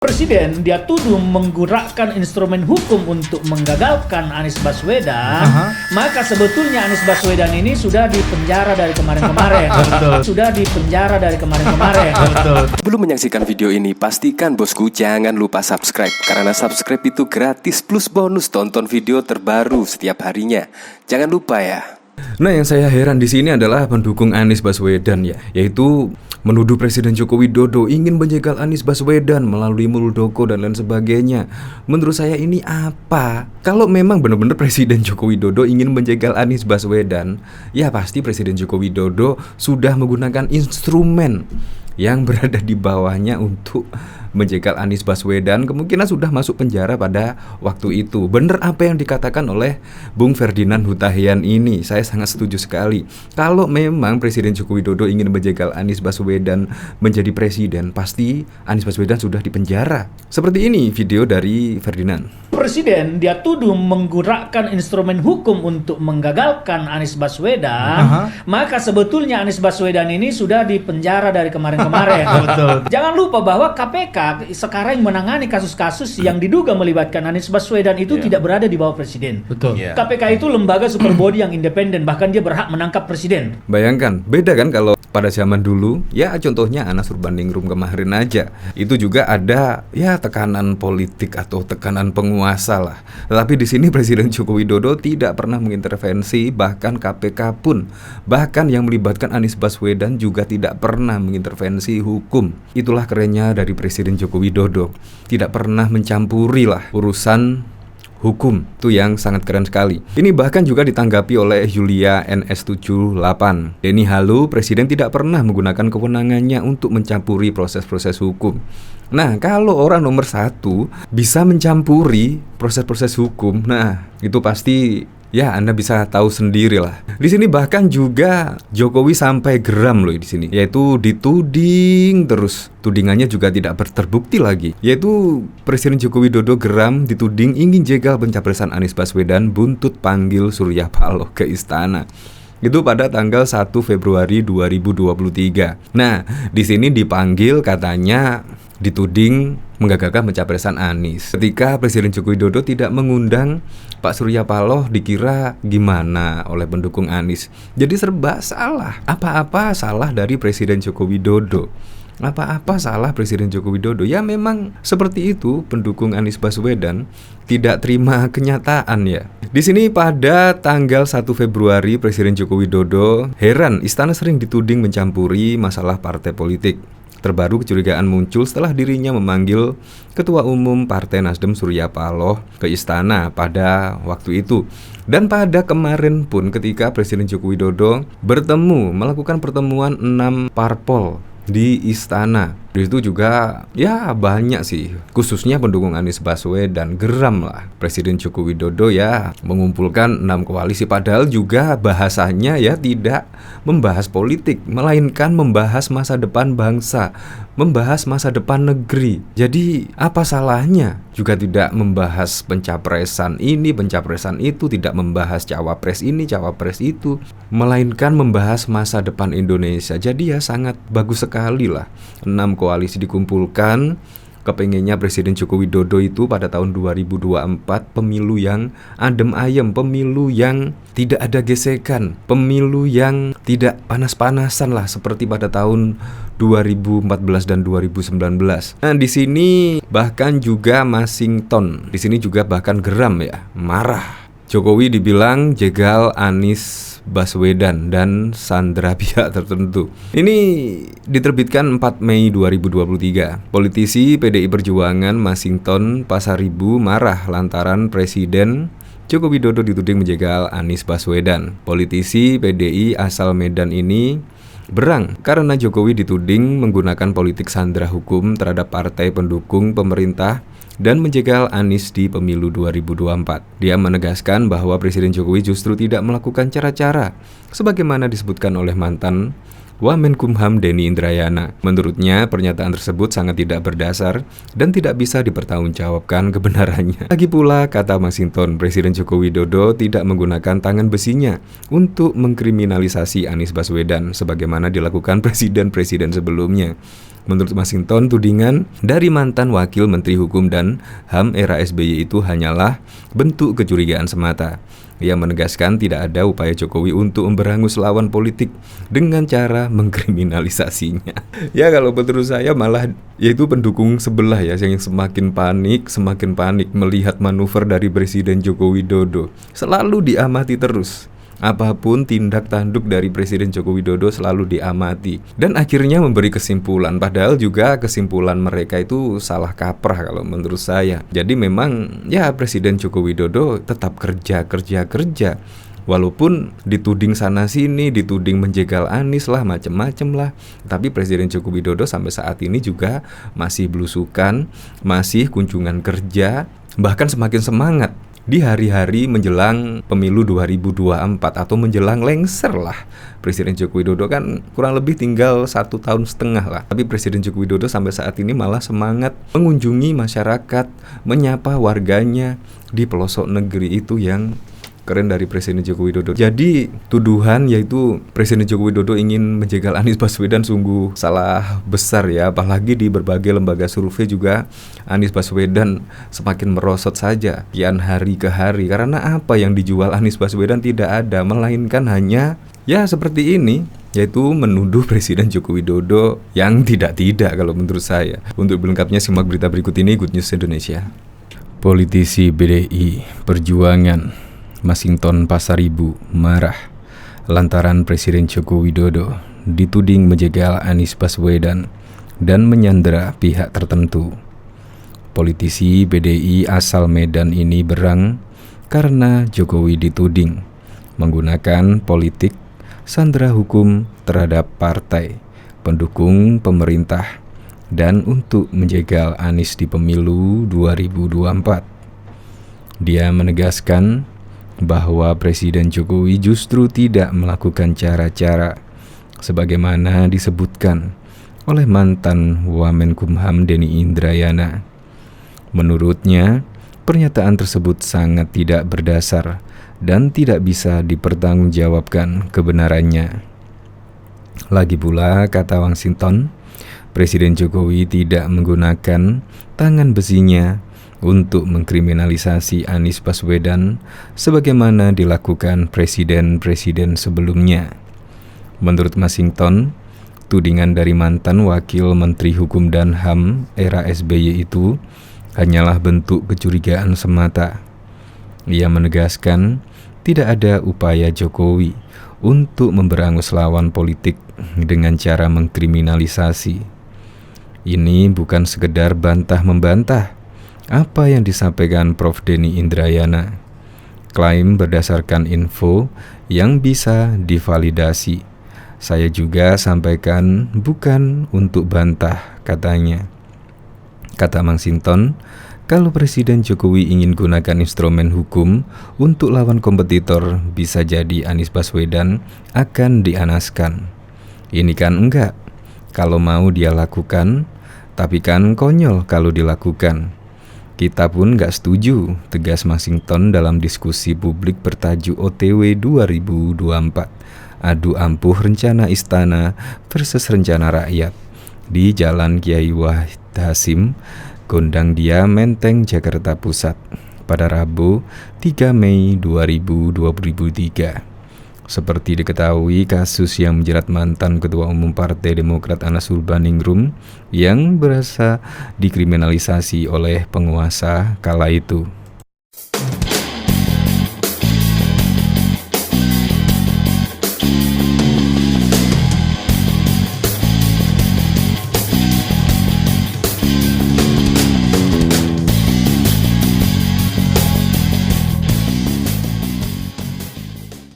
Presiden dia tuduh menggunakan instrumen hukum untuk menggagalkan Anies Baswedan, maka sebetulnya Anies Baswedan ini sudah dipenjara dari kemarin-kemarin. Sudah dipenjara dari kemarin-kemarin. Belum menyaksikan video ini, pastikan bosku jangan lupa subscribe. Karena subscribe itu gratis plus bonus tonton video terbaru setiap harinya. Jangan lupa ya. Nah, yang saya heran di sini adalah pendukung Anies Baswedan ya, yaitu menuduh Presiden Joko Widodo ingin menjegal Anies Baswedan melalui Muldoko dan lain sebagainya. Menurut saya ini apa? Kalau memang benar-benar Presiden Joko Widodo ingin menjegal Anies Baswedan, ya pasti Presiden Joko Widodo sudah menggunakan instrumen yang berada di bawahnya untuk menjegal Anies Baswedan. Kemungkinan sudah masuk penjara pada waktu itu. Benar apa yang dikatakan oleh Bung Ferdinand Hutahian ini. Saya sangat setuju sekali. Kalau memang Presiden Joko Widodo ingin menjegal Anies Baswedan menjadi presiden, pasti Anies Baswedan sudah dipenjara. Seperti ini video dari Ferdinand. Presiden dia tuduh menggunakan instrumen hukum untuk menggagalkan Anies Baswedan, maka sebetulnya Anies Baswedan ini sudah dipenjara dari kemarin-kemarin. Jangan lupa bahwa KPK sekarang menangani kasus-kasus yang diduga melibatkan Anies Baswedan itu tidak berada di bawah presiden. KPK itu lembaga super body yang independen, bahkan dia berhak menangkap presiden. Bayangkan, beda kan kalau pada zaman dulu, ya contohnya Anas Urbaningrum kemarin aja. Itu juga ada ya tekanan politik atau tekanan penguasa lah. Tetapi di sini Presiden Joko Widodo tidak pernah mengintervensi, bahkan KPK pun, bahkan yang melibatkan Anies Baswedan juga tidak pernah mengintervensi hukum. Itulah kerennya dari Presiden Joko Widodo. Tidak pernah mencampuri lah urusan hukum, itu yang sangat keren sekali. Ini bahkan juga ditanggapi oleh Yulia NS78. Denny Halu, Presiden tidak pernah menggunakan kewenangannya untuk mencampuri proses-proses hukum. Nah, kalau orang nomor satu bisa mencampuri proses-proses hukum, nah itu pasti ya Anda bisa tahu sendiri lah. Di sini bahkan juga Jokowi sampai geram loh di sini, yaitu dituding terus. Tudingannya juga tidak terbukti lagi, yaitu Presiden Joko Widodo geram dituding ingin jegal pencapresan Anies Baswedan buntut panggil Surya Paloh ke istana. Itu pada tanggal 1 Februari 2023. Nah, di sini dipanggil katanya dituding menggagalkan pencapresan Anies. Ketika Presiden Joko Widodo tidak mengundang Pak Surya Paloh, dikira gimana oleh pendukung Anies. Jadi serba salah. Apa-apa salah dari Presiden Joko Widodo. Apa-apa salah Presiden Joko Widodo. Ya memang seperti itu, pendukung Anies Baswedan tidak terima kenyataan ya. Di sini pada tanggal 1 Februari Presiden Joko Widodo heran istana sering dituding mencampuri masalah partai politik. Terbaru kecurigaan muncul setelah dirinya memanggil Ketua Umum Partai Nasdem Surya Paloh ke istana pada waktu itu. Dan pada kemarin pun ketika Presiden Joko Widodo melakukan pertemuan 6 parpol di istana. Di situ juga ya banyak sih, khususnya pendukung Anies Baswedan geram lah. Presiden Joko Widodo ya mengumpulkan 6 koalisi, padahal juga bahasanya ya tidak membahas politik, melainkan membahas masa depan bangsa, membahas masa depan negeri. Jadi apa salahnya? Juga tidak membahas pencapresan ini, pencapresan itu, tidak membahas cawapres ini, cawapres itu, melainkan membahas masa depan Indonesia. Jadi ya sangat bagus sekali lah 6 koalisi dikumpulkan. Kepengennya Presiden Joko Widodo itu pada tahun 2024 pemilu yang adem ayem, pemilu yang tidak ada gesekan, pemilu yang tidak panas-panasan lah seperti pada tahun 2014 dan 2019. Nah, di sini bahkan juga Masinton, di sini juga bahkan geram ya, marah. Jokowi dibilang jegal Anies Baswedan dan sandra pihak tertentu. Ini diterbitkan 4 Mei 2023. Politisi PDI Perjuangan Masinton Pasaribu marah lantaran Presiden Joko Widodo dituding menjegal Anies Baswedan. Politisi PDI asal Medan ini berang karena Jokowi dituding menggunakan politik sandra hukum terhadap partai pendukung pemerintah dan menjegal Anies di pemilu 2024. Dia menegaskan bahwa Presiden Jokowi justru tidak melakukan cara-cara sebagaimana disebutkan oleh mantan Wamenkumham Denny Indrayana. Menurutnya, pernyataan tersebut sangat tidak berdasar dan tidak bisa dipertanggungjawabkan kebenarannya. Lagi pula, kata Masinton, Presiden Joko Widodo tidak menggunakan tangan besinya untuk mengkriminalisasi Anies Baswedan sebagaimana dilakukan presiden-presiden sebelumnya. Menurut Masinton, tudingan dari mantan Wakil Menteri Hukum dan HAM era SBY itu hanyalah bentuk kecurigaan semata. Ia menegaskan tidak ada upaya Jokowi untuk memberangus lawan politik dengan cara mengkriminalisasinya. Ya kalau menurut saya malah yaitu pendukung sebelah ya yang semakin panik melihat manuver dari Presiden Joko Widodo. Selalu diamati terus. Apapun tindak tanduk dari Presiden Joko Widodo selalu diamati dan akhirnya memberi kesimpulan, padahal juga kesimpulan mereka itu salah kaprah kalau menurut saya. Jadi memang ya Presiden Joko Widodo tetap kerja walaupun dituding sana sini, dituding menjegal Anies lah, macem-macem lah. Tapi Presiden Joko Widodo sampai saat ini juga masih belusukan, masih kunjungan kerja, bahkan semakin semangat di hari-hari menjelang pemilu 2024 atau menjelang lengser lah. Presiden Joko Widodo kan kurang lebih tinggal 1,5 tahun lah. Tapi Presiden Joko Widodo sampai saat ini malah semangat mengunjungi masyarakat, menyapa warganya di pelosok negeri. Itu yang keren dari Presiden Joko Widodo. Jadi tuduhan yaitu Presiden Joko Widodo ingin menjegal Anies Baswedan sungguh salah besar ya. Apalagi di berbagai lembaga survei juga Anies Baswedan semakin merosot saja kian hari ke hari. Karena apa yang dijual Anies Baswedan tidak ada, melainkan hanya ya seperti ini, yaitu menuduh Presiden Joko Widodo yang tidak-tidak kalau menurut saya. Untuk lengkapnya simak berita berikut ini, Good News Indonesia. Politisi BDI Perjuangan Masinton Pasaribu marah lantaran Presiden Joko Widodo dituding menjegal Anies Baswedan dan menyandera pihak tertentu. Politisi BDI asal Medan ini berang karena Jokowi dituding menggunakan politik sandera hukum terhadap partai pendukung pemerintah dan untuk menjegal Anies di pemilu 2024. Dia menegaskan bahwa Presiden Jokowi justru tidak melakukan cara-cara sebagaimana disebutkan oleh mantan Wamenkumham Denny Indrayana. Menurutnya, pernyataan tersebut sangat tidak berdasar dan tidak bisa dipertanggungjawabkan kebenarannya. Lagi pula, kata Masinton, Presiden Jokowi tidak menggunakan tangan besinya untuk mengkriminalisasi Anies Baswedan sebagaimana dilakukan presiden-presiden sebelumnya. Menurut Masinton, tudingan dari mantan Wakil Menteri Hukum dan HAM era SBY itu hanyalah bentuk kecurigaan semata. Ia menegaskan tidak ada upaya Jokowi untuk memberangus lawan politik dengan cara mengkriminalisasi. Ini bukan sekedar bantah-membantah apa yang disampaikan Prof. Denny Indrayana. Klaim berdasarkan info yang bisa divalidasi. Saya juga sampaikan bukan untuk bantah, katanya. Kata Masinton, kalau Presiden Jokowi ingin gunakan instrumen hukum untuk lawan kompetitor, bisa jadi Anies Baswedan akan dianaskan. Ini kan enggak. Kalau mau dia lakukan, tapi kan konyol kalau dilakukan. Kita pun gak setuju, tegas Masinton dalam diskusi publik bertajuk OTW 2024. Adu ampuh rencana istana versus rencana rakyat di Jalan Kiai Wahid Hasim, Gondang Dia, Menteng, Jakarta Pusat pada Rabu 3 Mei 2023. Seperti diketahui, kasus yang menjerat mantan Ketua Umum Partai Demokrat Anas Urbaningrum yang berasa dikriminalisasi oleh penguasa kala itu.